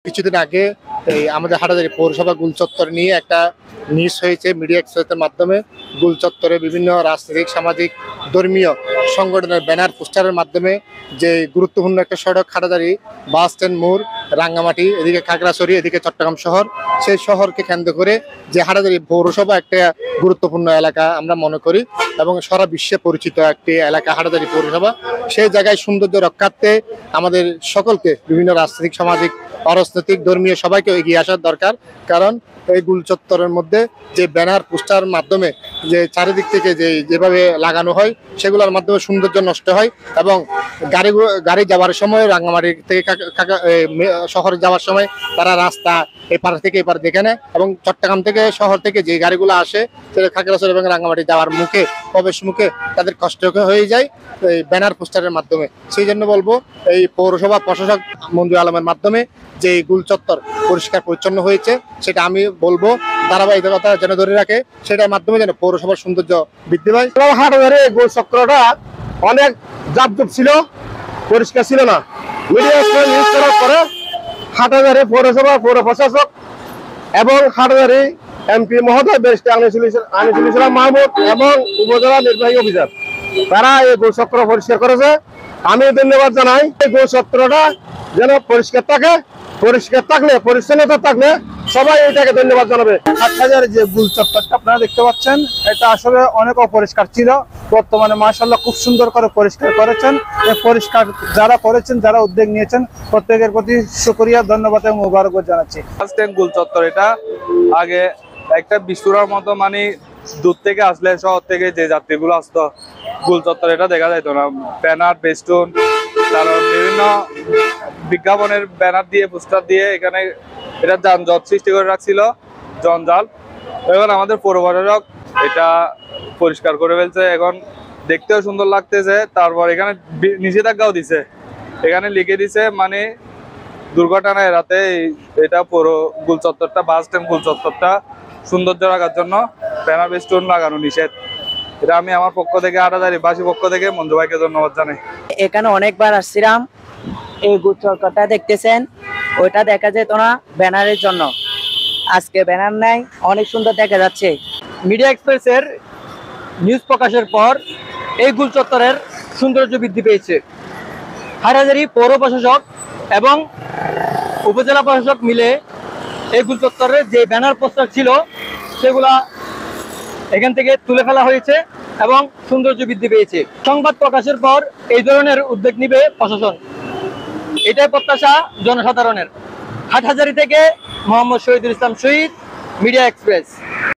কিছুদিন আগে এই আমাদের হাটাজারি পৌরসভা গুলচত্বর নিয়ে একটা নিউজ হয়েছে মিডিয়া এক্সপ্রেসের মাধ্যমে। গুলচত্বরে বিভিন্ন রাজনৈতিক সামাজিক ধর্মীয় সংগঠনের ব্যানার পোস্টারের মাধ্যমে যে গুরুত্বপূর্ণ একটা সড়ক হাটাজারি বাস স্ট্যান্ড মোড় রাঙ্গামাটি এদিকে খাগড়াছড়ি এদিকে চট্টগ্রাম শহর, সেই শহরকে কেন্দ্র করে যে হাটাজারি পৌরসভা একটা গুরুত্বপূর্ণ এলাকা আমরা মনে করি এবং সারা বিশ্বে পরিচিত একটি এলাকা হাটাজারি পৌরসভা। সেই জায়গায় সৌন্দর্য রক্ষার্থে আমাদের সকলকে বিভিন্ন রাজনৈতিক সামাজিক অরাজনৈতিক ধর্মীয় সবাইকে এগিয়ে আসার দরকার। কারণ এই গুলচত্বরের মধ্যে যে ব্যানার পোস্টার মাধ্যমে যে চারিদিক থেকে যেভাবে লাগানো হয় সেগুলোর মাধ্যমে সৌন্দর্য নষ্ট হয় এবং গাড়ি যাওয়ার সময় রাঙ্গামাটি থেকে শহরে যাওয়ার সময় তারা রাস্তা এপার থেকে এপার দেখে নেয় এবং চট্টগ্রাম থেকে শহর থেকে যে গাড়িগুলো আসে সেটা খাগড়াছড়ি এবং রাঙ্গামাটি যাওয়ার মুখে প্রবেশ মুখে তাদের কষ্ট হয়ে যায় এই ব্যানার পোস্টারের মাধ্যমে। সেই জন্য বলবো এই পৌরসভা প্রশাসক মঞ্জুর আলমের মাধ্যমে যে গুলচত্বর পরিষ্কার পরিচ্ছন্ন হয়েছে সেটা আমি বলবো ধারাবাহিকতা যেন ধরে রাখে, সেটার মাধ্যমে যেন পৌরসভার সৌন্দর্য বৃদ্ধি পায়। হাটাজারি গোল চক্রটা অনেক জাপজুপ ছিল, পরিষ্কার ছিল না। মিডিয়া নিউজ করার পরে হাটাজারি পৌরসভা পৌর প্রশাসক এবং হাটাজারি এমপি মহোদয় ব্যারিস্টার আনিসুল ইসলাম মাহমুদ এবং উপজেলা নির্বাহী অফিসার তারা এই গোল চক্র পরিষ্কার করেছে। আমি ধন্যবাদ জানাই। এই গোল চক্রটা যেন পরিষ্কার থাকে, পরিষ্কার থাকলে পরিচ্ছন্নতা থাকলে সবাই এটাকে ধন্যবাদ জানাবে। হাটহাজারী যে গুল চত্বরটা আপনারা দেখতে পাচ্ছেন, এটা আসলে অনেক অপরিষ্কার ছিল, বর্তমানে মাশাআল্লাহ খুব সুন্দর করে পরিষ্কার করেছেন। এই পরিষ্কার যারা করেছেন, যারা উদ্যোগ নিয়েছেন, প্রত্যেকের প্রতি শুকরিয়া, ধন্যবাদ এবং মুবারকবাদ জানাচ্ছি। গুল চত্বর এটা আগে একটা বিস্ফোরণের মতো, মানে দূর থেকে আসলে শহর থেকে যে যাত্রীগুলো আসতো গুল চত্বর এটা দেখা যাইতো না। ব্যানার বেস্টুন তারপর বিভিন্ন বিজ্ঞাপনের ব্যানার দিয়ে পোস্টার দিয়ে এখানে এটা যানজট সৃষ্টি করে রাখছিল, জঞ্জাল। এখন আমাদের পৌর প্রশাসক এটা পরিষ্কার করে ফেলছে, এখন দেখতেও সুন্দর লাগতেছে। তারপর এখানে নিষেধাজ্ঞাও দিছে, এখানে লিখে দিছে মানে দুর্ঘটনা এড়াতে এটা পুরো গুল চত্বরটা বাস স্ট্যান্ড গুল চত্বরটা সৌন্দর্য রাখার জন্য ব্যানার বেস্টুন লাগানো নিষেধ। এটা আমি আমার পক্ষ থেকে হাটাজারিবাসী পক্ষ থেকে মঞ্জু ভাইকে ধন্যবাদ জানাই। এখানে অনেকবার আসছিলাম, এই গুল চত্বরটা দেখতেছেন, ওইটা দেখা যেত না ব্যানারের জন্য। আজকে ব্যানার নাই, অনেক সুন্দর দেখা যাচ্ছে। মিডিয়া এক্সপ্রেসের নিউজ প্রকাশের পর এই গুল চত্বরের সৌন্দর্য বৃদ্ধি পেয়েছে। হাটহাজারী পৌর প্রশাসক এবং উপজেলা প্রশাসক মিলে এই গুল চত্বরের যে ব্যানার পোস্টার ছিল সেগুলা এখান থেকে তুলে ফেলা হয়েছে এবং সৌন্দর্য বৃদ্ধি পেয়েছে। সংবাদ প্রকাশের পর এই ধরনের উদ্যোগ নিবে প্রশাসন, এটাই প্রত্যাশা জনসাধারণের। হাটহাজারী থেকে মোহাম্মদ শহীদুল ইসলাম শহীদ, মিডিয়া এক্সপ্রেস।